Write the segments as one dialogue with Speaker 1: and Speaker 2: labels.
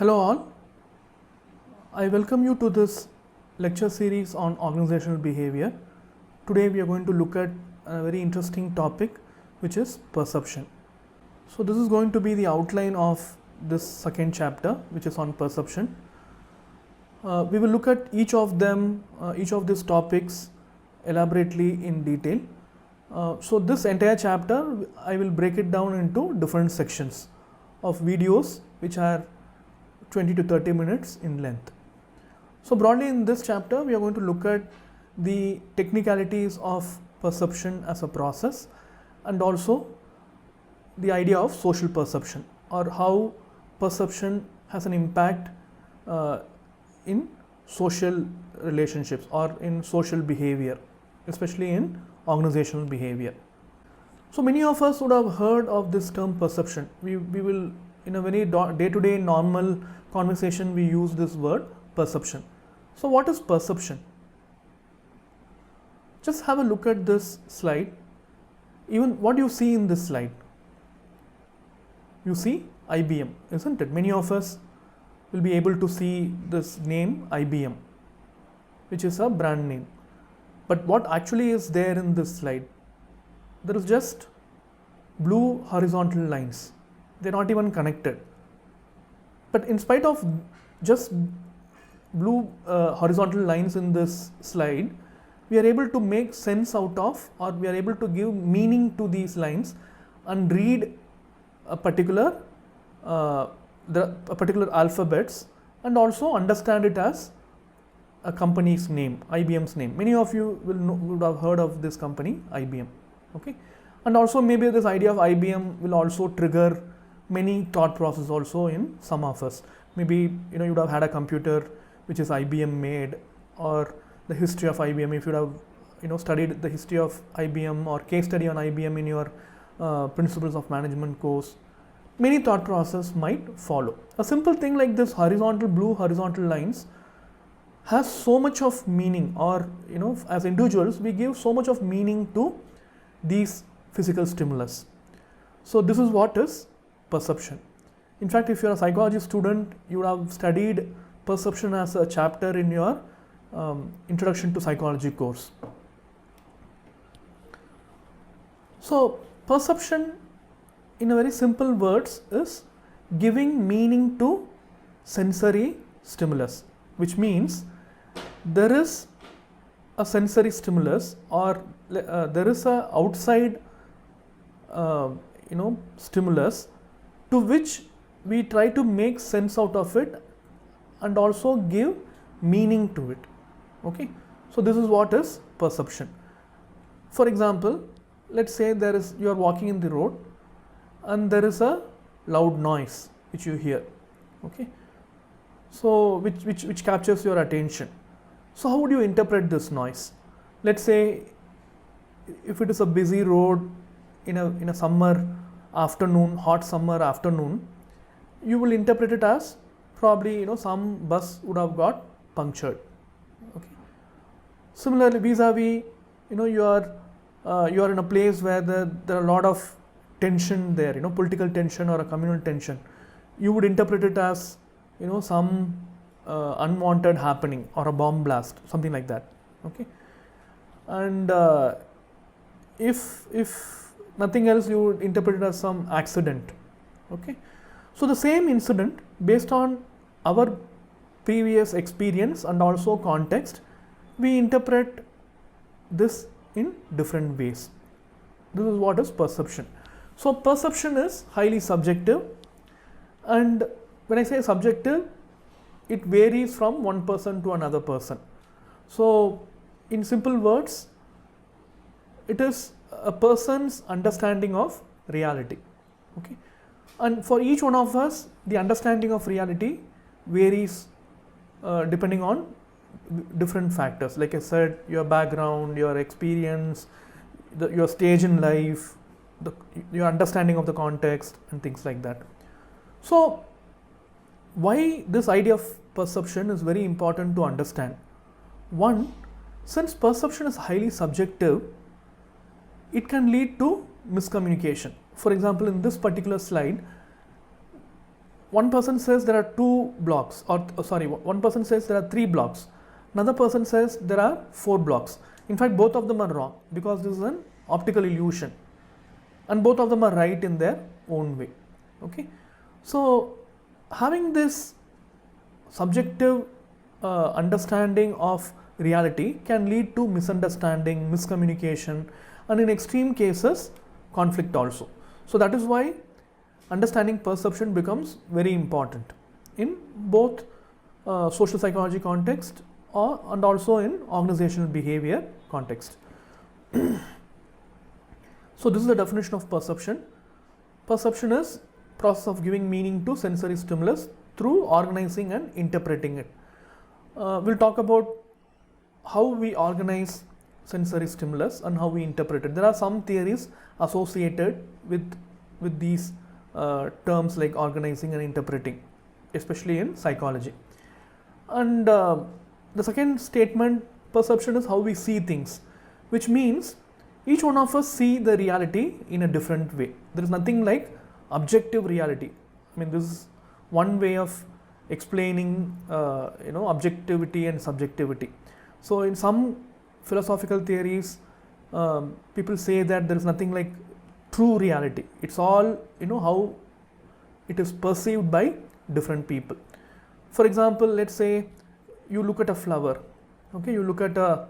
Speaker 1: Hello all, I welcome you to this lecture series on organizational behavior. Today we are going to look at a very interesting topic, which is perception. So this is going to be the outline of this second chapter, which is on perception. We will look at each of these topics elaborately in detail. So this entire chapter I will break it down into different sections of videos which are 20 to 30 minutes in length. So broadly in this chapter we are going to look at the technicalities of perception as a process and also the idea of social perception, or how perception has an impact in social relationships or in social behavior, especially in organizational behavior. So many of us would have heard of this term perception. We will, in a very day-to-day normal conversation, we use this word perception. So what is perception? Just have a look at this slide. Even what you see in this slide, you see IBM, isn't it? Many of us will be able to see this name IBM, which is a brand name. But what actually is there in this slide? There is just blue horizontal lines. They're not even connected. But in spite of just blue horizontal lines in this slide, we are able to make sense out of, or we are able to give meaning to these lines and read a particular alphabets and also understand it as a company's name, IBM's name. Many of you would have heard of this company, IBM. Okay, and also maybe this idea of IBM will also trigger many thought process also in some of us. Maybe you would have had a computer which is IBM made, or the history of IBM. If you would have studied the history of IBM or case study on IBM in your principles of management course, many thought process might follow. A simple thing like this blue horizontal lines has so much of meaning, or as individuals we give so much of meaning to these physical stimulus. So this is what is perception. In fact, if you are a psychology student, you would have studied perception as a chapter in your introduction to psychology course. So perception, in a very simple words, is giving meaning to sensory stimulus, which means there is a sensory stimulus, or there is a outside stimulus to which we try to make sense out of it and also give meaning to it. Okay, so this is what is perception. For example, let's say you are walking in the road and there is a loud noise which you hear. Okay, so which captures your attention. So how would you interpret this noise? Let's say if it is a busy road in a summer afternoon, hot summer afternoon, you will interpret it as probably some bus would have got punctured. Okay. Similarly, vis-a-vis, you are in a place where there are a lot of tension there, political tension or a communal tension. You would interpret it as some unwanted happening or a bomb blast, something like that. Okay, and if nothing else, you would interpret it as some accident. Okay, so the same incident, based on our previous experience and also context, we interpret this in different ways. This is what is perception. So perception is highly subjective, and when I say subjective, it varies from one person to another person. So in simple words, it is a person's understanding of reality. Okay, and for each one of us, the understanding of reality varies depending on different factors. Like I said, your background, your experience, your stage in life, your understanding of the context and things like that. So why this idea of perception is very important to understand. One, since perception is highly subjective, it can lead to miscommunication. For example, in this particular slide, one person says there are two blocks, or sorry, one person says there are three blocks, another person says there are four blocks. In fact, both of them are wrong because this is an optical illusion, and both of them are right in their own way. Okay, so having this subjective understanding of reality can lead to misunderstanding, miscommunication, and in extreme cases conflict also. So that is why understanding perception becomes very important in both social psychology context and also in organizational behavior context. So this is the definition of perception. Perception is process of giving meaning to sensory stimulus through organizing and interpreting it. We'll talk about how we organize sensory stimulus and how we interpret it. There are some theories associated with these terms like organizing and interpreting, especially in psychology. And the second statement, perception is how we see things, which means each one of us see the reality in a different way. There is nothing like objective reality. I mean, this is one way of explaining objectivity and subjectivity. So in some philosophical theories, people say that there is nothing like true reality. It's all how it is perceived by different people. For example, let's say you look at a flower. Okay, you look at a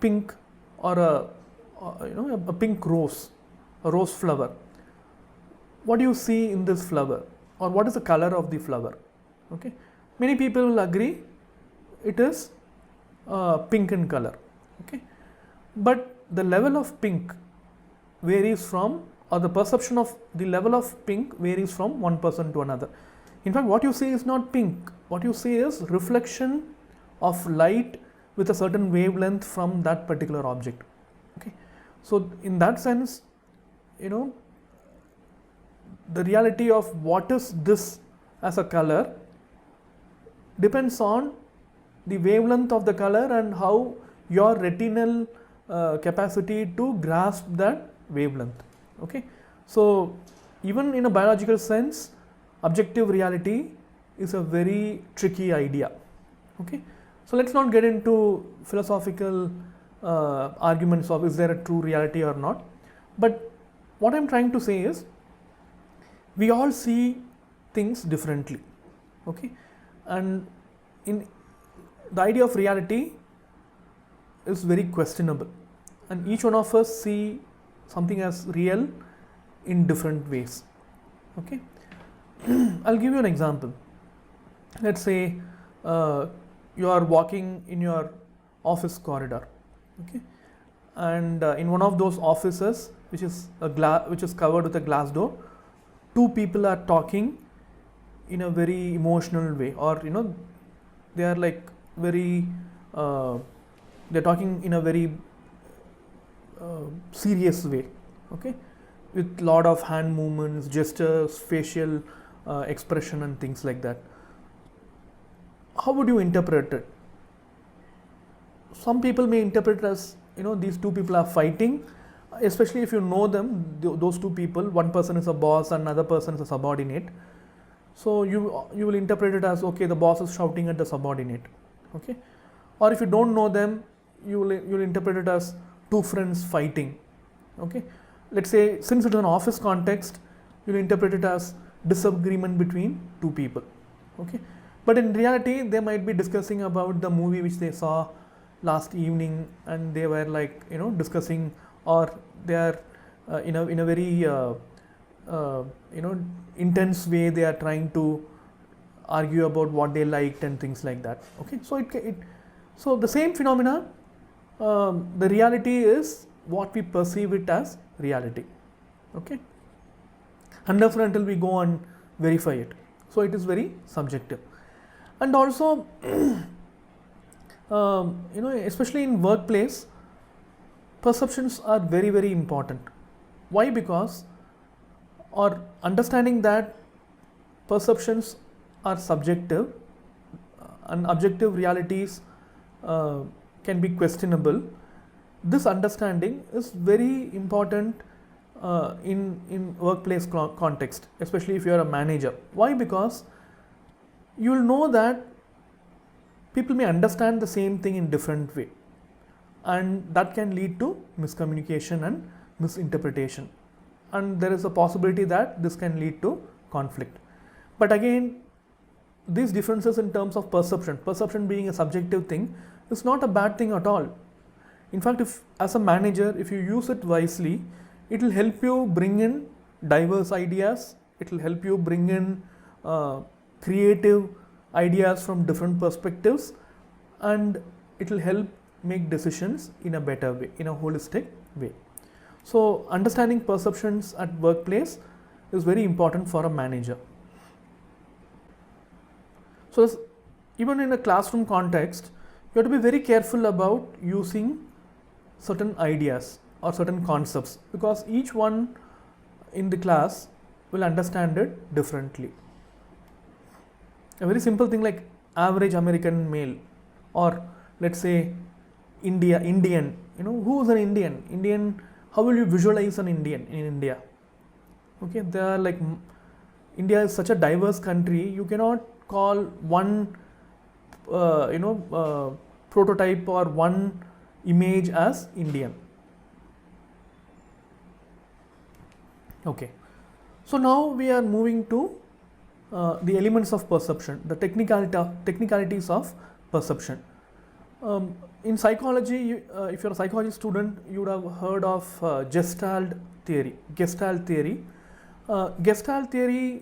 Speaker 1: pink or a pink rose, a rose flower. What do you see in this flower, or what is the color of the flower? Okay, many people will agree it is pink in color. Okay, but the level of pink varies from, or the perception of the level of pink varies from one person to another. In fact, what you see is not pink. What you see is reflection of light with a certain wavelength from that particular object. Okay, so in that sense, the reality of what is this as a color depends on the wavelength of the color and how your retinal capacity to grasp that wavelength. Okay, so even in a biological sense, objective reality is a very tricky idea. Okay, so let's not get into philosophical arguments of is there a true reality or not, but what I'm trying to say is we all see things differently. Okay, and in the idea of reality is very questionable, and each one of us see something as real in different ways. Okay, I'll give you an example. Let's say you are walking in your office corridor. Okay, and in one of those offices which is covered with a glass door, two people are talking in a very emotional way, or they are like very they're talking in a very serious way. Okay, with lot of hand movements, gestures, facial expression and things like that. How would you interpret it? Some people may interpret it as these two people are fighting, especially if you know them, those two people, one person is a boss and another person is a subordinate. So you will interpret it as, okay, the boss is shouting at the subordinate. Okay, or if you don't know them, you will interpret it as two friends fighting. Okay, let's say since it's an office context, you will interpret it as disagreement between two people. Okay, but in reality they might be discussing about the movie which they saw last evening, and they were like discussing, or they are in a very intense way they are trying to argue about what they liked and things like that. Okay, so so the same phenomena, the reality is what we perceive it as reality. Okay, unless and until we go and verify it. So it is very subjective. And also especially in workplace, perceptions are very, very important. Why? Because, or understanding that perceptions are subjective and objective realities can be questionable, this understanding is very important in workplace context, especially if you are a manager. Why? Because you will know that people may understand the same thing in different way, and that can lead to miscommunication and misinterpretation, and there is a possibility that this can lead to conflict. But again, these differences in terms of perception being a subjective thing, is not a bad thing at all. In fact, if as a manager, if you use it wisely, it will help you bring in diverse ideas, it will help you bring in creative ideas from different perspectives, and it will help make decisions in a better way, in a holistic way. So understanding perceptions at workplace is very important for a manager. So even in a classroom context, you have to be very careful about using certain ideas or certain concepts, because each one in the class will understand it differently. A very simple thing like average American male, or let's say Indian, who is an Indian, how will you visualize an Indian in India? Okay, they are like, India is such a diverse country, you cannot call one prototype or one image as Indian. Okay, so now we are moving to the elements of perception, the technicalities of perception. In psychology, if you're a psychology student, you would have heard of Gestalt theory. Gestalt theory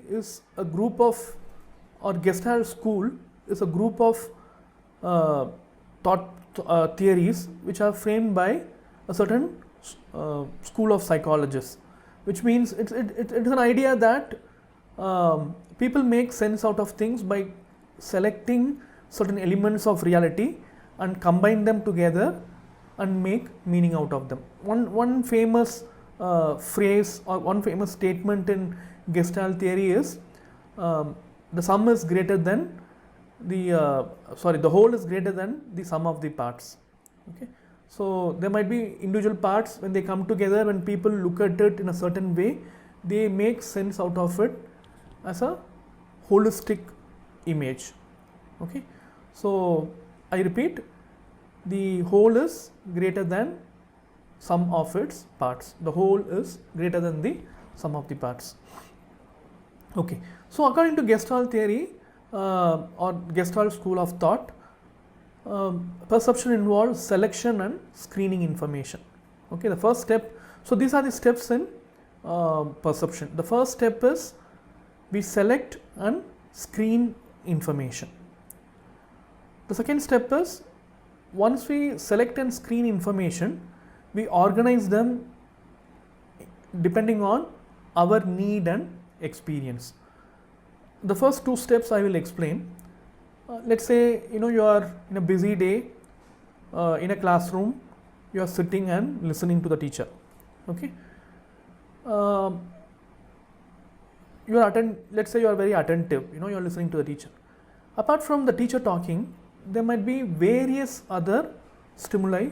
Speaker 1: is a group of, or Gestalt school is a group of thought theories which are framed by a certain school of psychologists, which means it's an idea that people make sense out of things by selecting certain elements of reality and combine them together and make meaning out of them. One famous phrase or one famous statement in Gestalt theory is the sum is greater than the whole is greater than the sum of the parts. Okay, so there might be individual parts, when they come together, when people look at it in a certain way, they make sense out of it as a holistic image. Okay, so I repeat, the whole is greater than sum of its parts. The whole is greater than the sum of the parts. Okay, so according to Gestalt theory or Gestalt school of thought, perception involves selection and screening information. Okay, the first step, so these are the steps in perception. The first step is we select and screen information. The second step is, once we select and screen information, we organize them depending on our need and experience. The first two steps I will explain. Let's say you are in a busy day in a classroom, you are sitting and listening to the teacher. Okay, let's say you are very attentive, you are listening to the teacher. Apart from the teacher talking, there might be various other stimuli,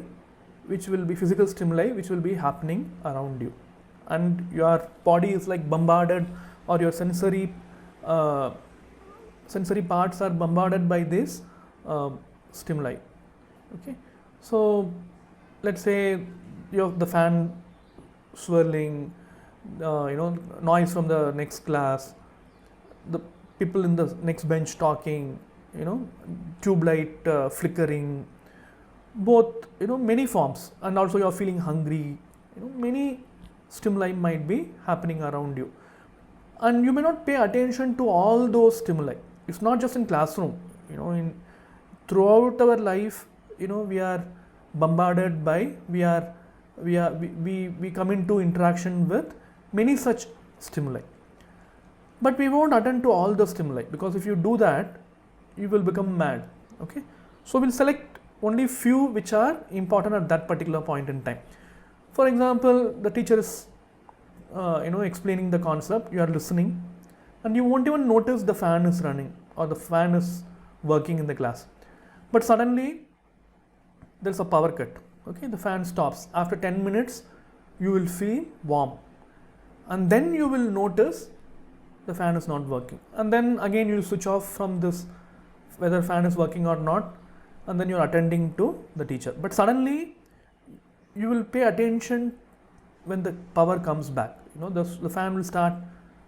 Speaker 1: which will be physical stimuli, which will be happening around you, and your body is like bombarded, or your sensory parts are bombarded by this stimuli. Okay, so let's say you have the fan swirling, noise from the next class, the people in the next bench talking, tube light flickering, both many forms, and also you are feeling hungry, many stimuli might be happening around you, and you may not pay attention to all those stimuli. It's not just in classroom, throughout our life, we are bombarded by, we come into interaction with many such stimuli, but we won't attend to all the stimuli, because if you do that, you will become mad. Okay, so we'll select only few which are important at that particular point in time. For example, the teacher is explaining the concept, you are listening, and you won't even notice the fan is running or the fan is working in the class, but suddenly there's a power cut. Okay, the fan stops. After 10 minutes you will feel warm, and then you will notice the fan is not working, and then again you will switch off from this whether fan is working or not, and then you are attending to the teacher. But suddenly you will pay attention when the power comes back, the fan will start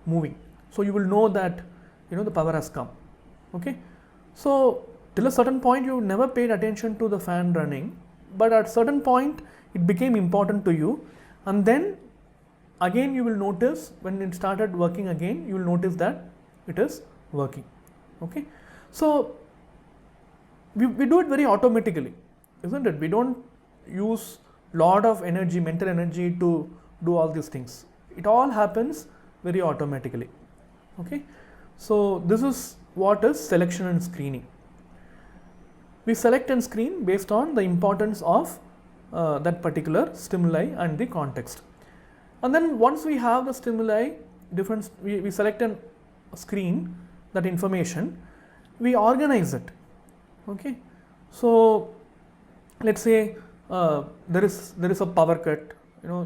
Speaker 1: moving, so you will know that the power has come. Okay, so till a certain point you never paid attention to the fan running, but at certain point it became important to you, and then again you will notice when it started working again, you will notice that it is working. Okay, so we do it very automatically, isn't it? We don't use lot of energy, mental energy to do all these things. It all happens very automatically. Okay, so this is what is selection and screening. We select and screen based on the importance of that particular stimuli and the context. And then once we have the stimuli, we select and screen that information, we organize it. Okay, so let's say there is a power cut,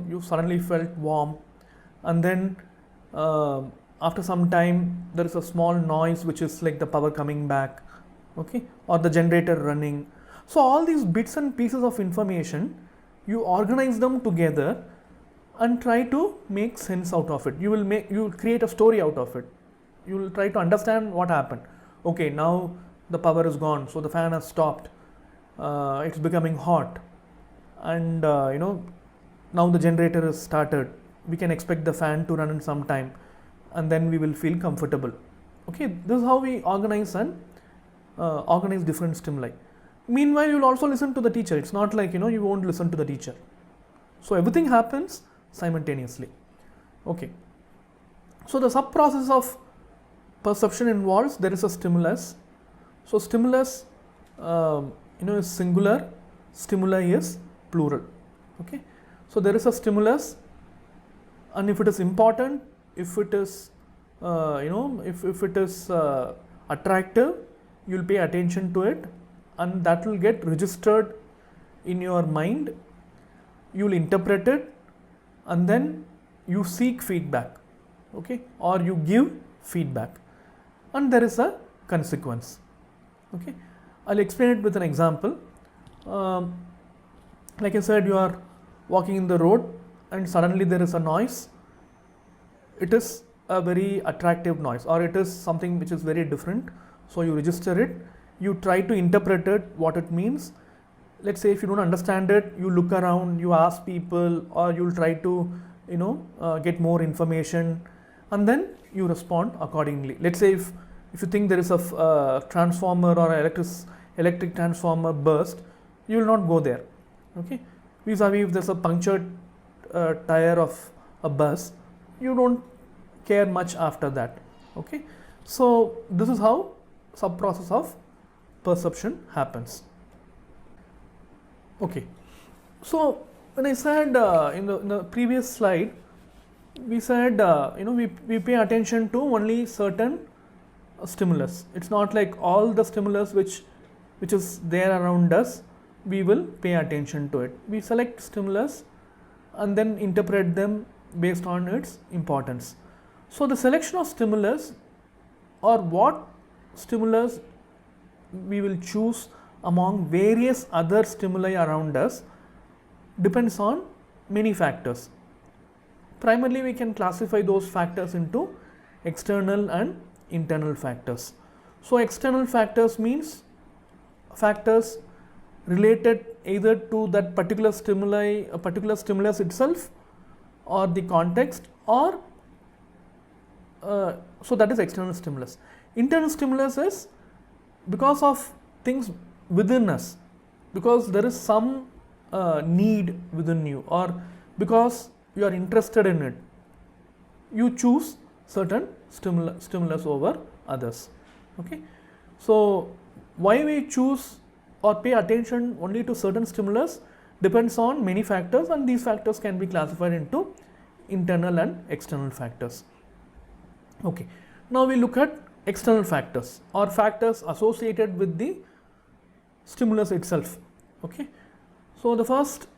Speaker 1: you suddenly felt warm, and then after some time there is a small noise which is like the power coming back, okay, or the generator running. So all these bits and pieces of information, you organize them together and try to make sense out of it. You will create a story out of it. You will try to understand what happened. Okay, now the power is gone, so the fan has stopped, it's becoming hot, and now the generator is started, we can expect the fan to run in some time, and then we will feel comfortable. Okay, this is how we organize and organize different stimuli. Meanwhile, you will also listen to the teacher. It's not like you won't listen to the teacher. So everything happens simultaneously. Okay, so the sub process of perception involves there is a stimulus. So stimulus is singular, stimuli is plural. Okay, so there is a stimulus, and if it is important, if it is if it is attractive, you will pay attention to it, and that will get registered in your mind. You will interpret it, and then you seek feedback, okay, or you give feedback, and there is a consequence. Okay, I'll explain it with an example. Like I said, you are walking in the road and suddenly there is a noise. It is a very attractive noise, or it is something which is very different, so you register it, you try to interpret it, what it means. Let's say if you don't understand it, you look around, you ask people, or you'll try to get more information, and then you respond accordingly. Let's say if you think there is a transformer or electric transformer burst, you will not go there. Okay, vis-a-vis if there's a punctured tire of a bus, you don't care much after that. Okay, so this is how sub process of perception happens. Okay, so when I said in the previous slide, we said we pay attention to only certain stimulus. It's not like all the stimulus which is there around us, we will pay attention to it. We select stimulus and then interpret them based on its importance. So the selection of stimulus, or what stimulus we will choose among various other stimuli around us, depends on many factors. Primarily, we can classify those factors into external and internal factors. So external factors means factors related either to that particular stimuli, a particular stimulus itself, or the context, or so that is external stimulus. Internal stimulus is because of things within us, because there is some need within you, or because you are interested in it, you choose certain stimulus over others. Okay, so why we choose or pay attention only to certain stimulus depends on many factors, and these factors can be classified into internal and external factors. Okay, now we look at external factors, or factors associated with the stimulus itself. Okay, so the first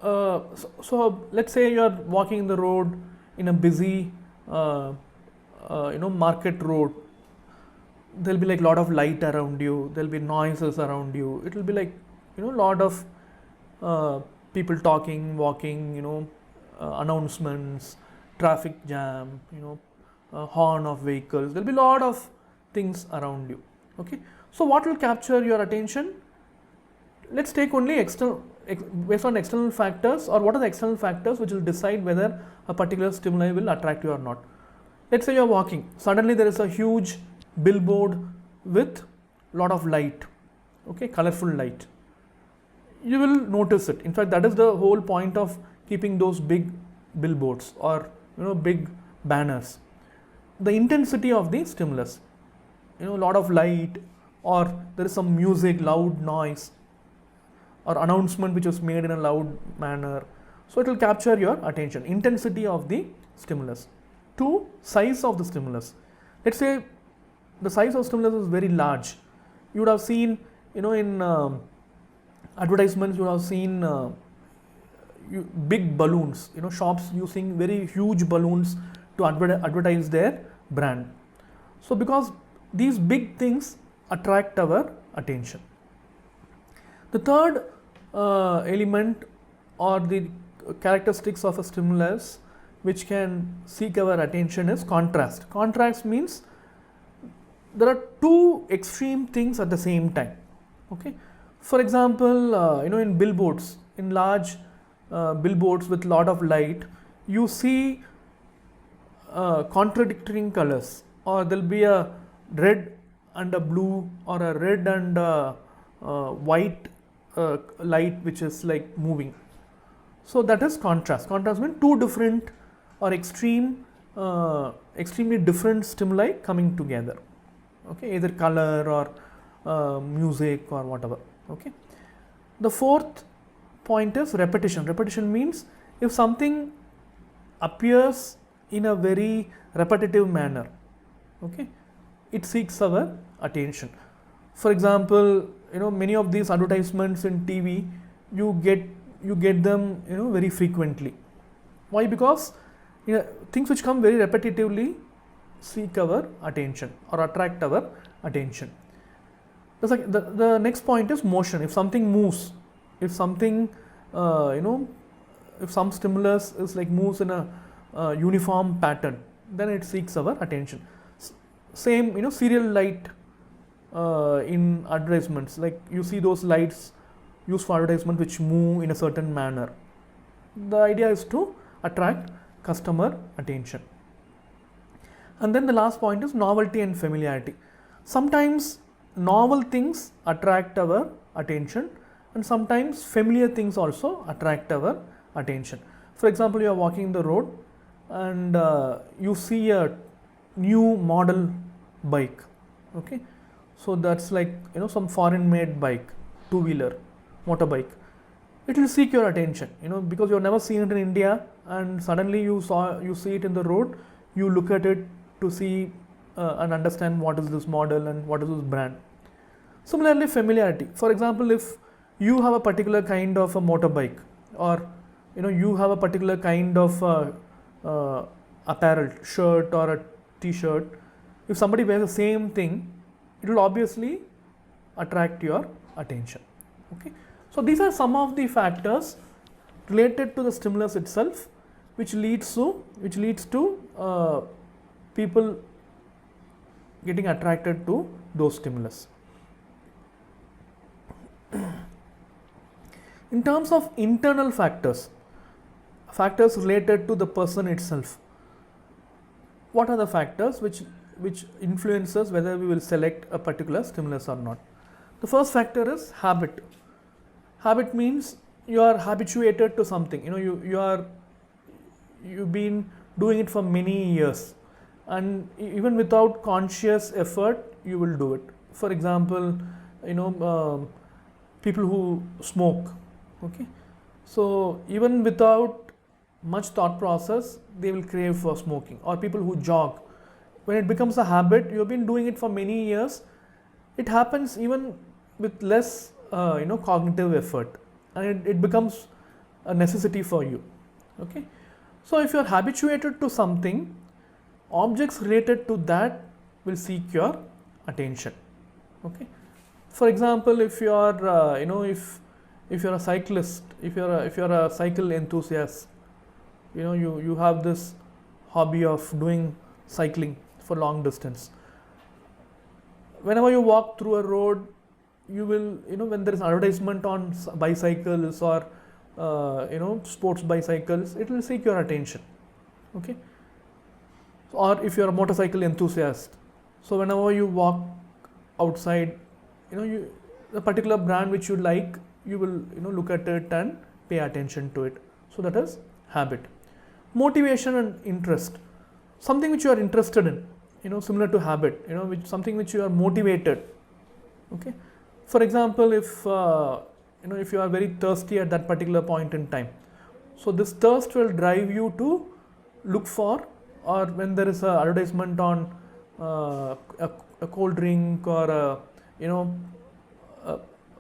Speaker 1: so let's say you are walking in the road, in a busy market road, there'll be like a lot of light around you, there'll be noises around you, it will be like lot of people talking, walking, announcements, traffic jam, horn of vehicles, there'll be a lot of things around you. Okay, so what will capture your attention? Let's take only based on external factors, or what are the external factors which will decide whether a particular stimuli will attract you or not. Let's say you're walking, suddenly there is a huge billboard with lot of light, okay, colorful light. You will notice it. In fact, that is the whole point of keeping those big billboards or big banners. The intensity of the stimulus, a lot of light, or there is some music, loud noise, or announcement which was made in a loud manner. So it will capture your attention. Intensity of the stimulus. 2, size of the stimulus. Let's say the size of stimulus is very large. You would have seen, in advertisements, you would have seen big balloons, shops using very huge balloons to advertise their brand. So because these big things attract our attention. The third element or the characteristics of a stimulus which can seek our attention is contrast. Contrast means there are two extreme things at the same time. Okay, for example, in billboards, in large billboards with lot of light, you see contradicting colors, or there'll be a red and a blue, or a red and white light which is like moving. So that is contrast. Contrast means two different or extremely different stimuli coming together. Okay, either color or music or whatever. Okay. The fourth point is repetition. Repetition means if something appears in a very repetitive manner, okay, it seeks our attention. For example, many of these advertisements in TV, you get them very frequently. Why? Because things which come very repetitively seek our attention or attract our attention. The next point is motion. If something moves, if something if some stimulus is like moves in a uniform pattern, then it seeks our attention. Same, serial light in advertisements, like you see those lights used for advertisement which move in a certain manner. The idea is to attract customer attention. And then the last point is novelty and familiarity. Sometimes novel things attract our attention, and sometimes familiar things also attract our attention. For example, you are walking the road and you see a new model bike. Okay, so that's like some foreign made bike, two-wheeler, motorbike. It will seek your attention, because you have never seen it in India, and suddenly you see it in the road. You look at it to see and understand what is this model and what is this brand. Similarly, familiarity. For example, if you have a particular kind of a motorbike, or you have a particular kind of apparel, shirt or a t-shirt, if somebody wears the same thing, it will obviously attract your attention. Okay, so these are some of the factors related to the stimulus itself, which leads to people getting attracted to those stimulus. In terms of internal factors related to the person itself, what are the factors which influences whether we will select a particular stimulus or not? The first factor is habit. Habit means you are habituated to something. You've been doing it for many years, and even without conscious effort, you will do it. For example, people who smoke. Okay, so even without much thought process, they will crave for smoking. Or people who jog, when it becomes a habit, you have been doing it for many years, it happens even with less cognitive effort, and it becomes a necessity for you. Okay, So if you are habituated to something, objects related to that will seek your attention. Okay. For example, if you are if you're a cyclist, if you're a cycle enthusiast, you have this hobby of doing cycling for long distance. Whenever you walk through a road, you will, when there is advertisement on bicycles or sports bicycles, it will seek your attention. Okay. Or if you are a motorcycle enthusiast, so whenever you walk outside, a particular brand which you like, you will look at it and pay attention to it. So that is habit. Motivation and interest, something which you are interested in, similar to habit, something which you are motivated. Okay. For example, if you are very thirsty at that particular point in time, so this thirst will drive you to look for, or when there is a advertisement on a cold drink or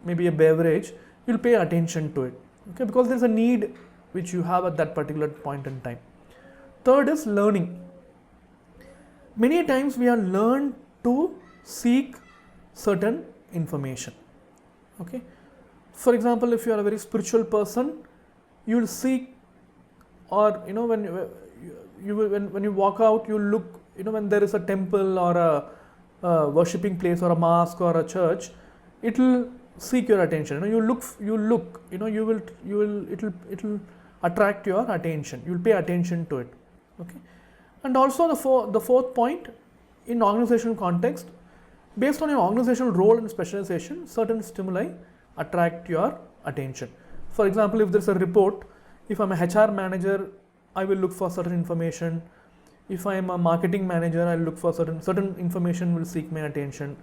Speaker 1: maybe a beverage, you'll pay attention to it. Okay, because there's a need which you have at that particular point in time. Third is learning. Many times we are learned to seek certain information. Okay. For example, if you are a very spiritual person, you will seek, or when you walk out, you look, when there is a temple or a worshipping place or a mosque or a church, it will seek your attention. It will attract your attention. You will pay attention to it. Okay. And also the fourth point, in organizational context, based on your organizational role and specialization, certain stimuli attract your attention. For example, if there's a report, if I'm a HR manager, I will look for certain information. If I am a marketing manager, I'll look for certain information will seek my attention.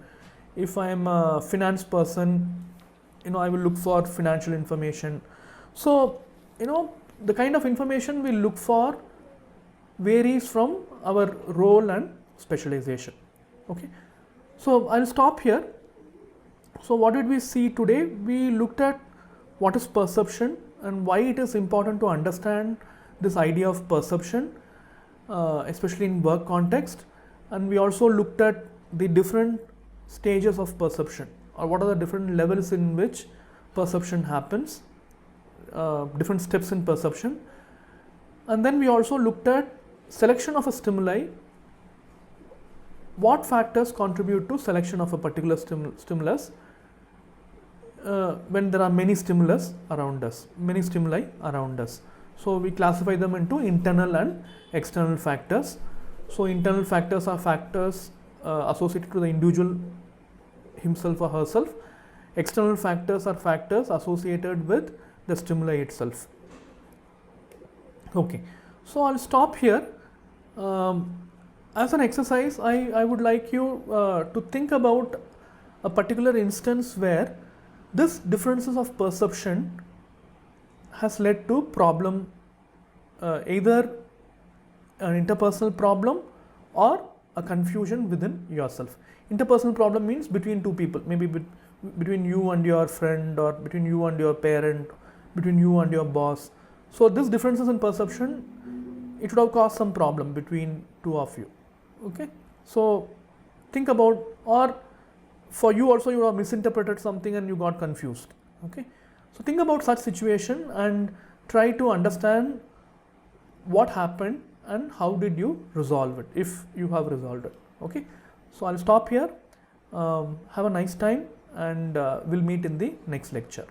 Speaker 1: If I am a finance person, I will look for financial information. So, the kind of information we look for varies from our role and specialization. Okay. So I'll stop here. So what did we see today? We looked at what is perception and why it is important to understand this idea of perception, especially in work context. And we also looked at the different stages of perception, or what are the different levels in which perception happens, different steps in perception. And then we also looked at selection of a stimuli. What factors contribute to selection of a particular stimulus when there are many stimuli around us. So we classify them into internal and external factors. So internal factors are factors associated to the individual himself or herself. External factors are factors associated with the stimuli itself. Okay, so I'll stop here. As an exercise, I would like you to think about a particular instance where this differences of perception has led to problem, either an interpersonal problem or a confusion within yourself. Interpersonal problem means between two people, maybe between you and your friend, or between you and your parent, between you and your boss. So this differences in perception, it would have caused some problem between two of you. Okay, so think about, or for you also, you have misinterpreted something and you got confused. Okay, so think about such situation and try to understand what happened and how did you resolve it, if you have resolved it. Okay, so I'll stop here. Have a nice time, and we'll meet in the next lecture.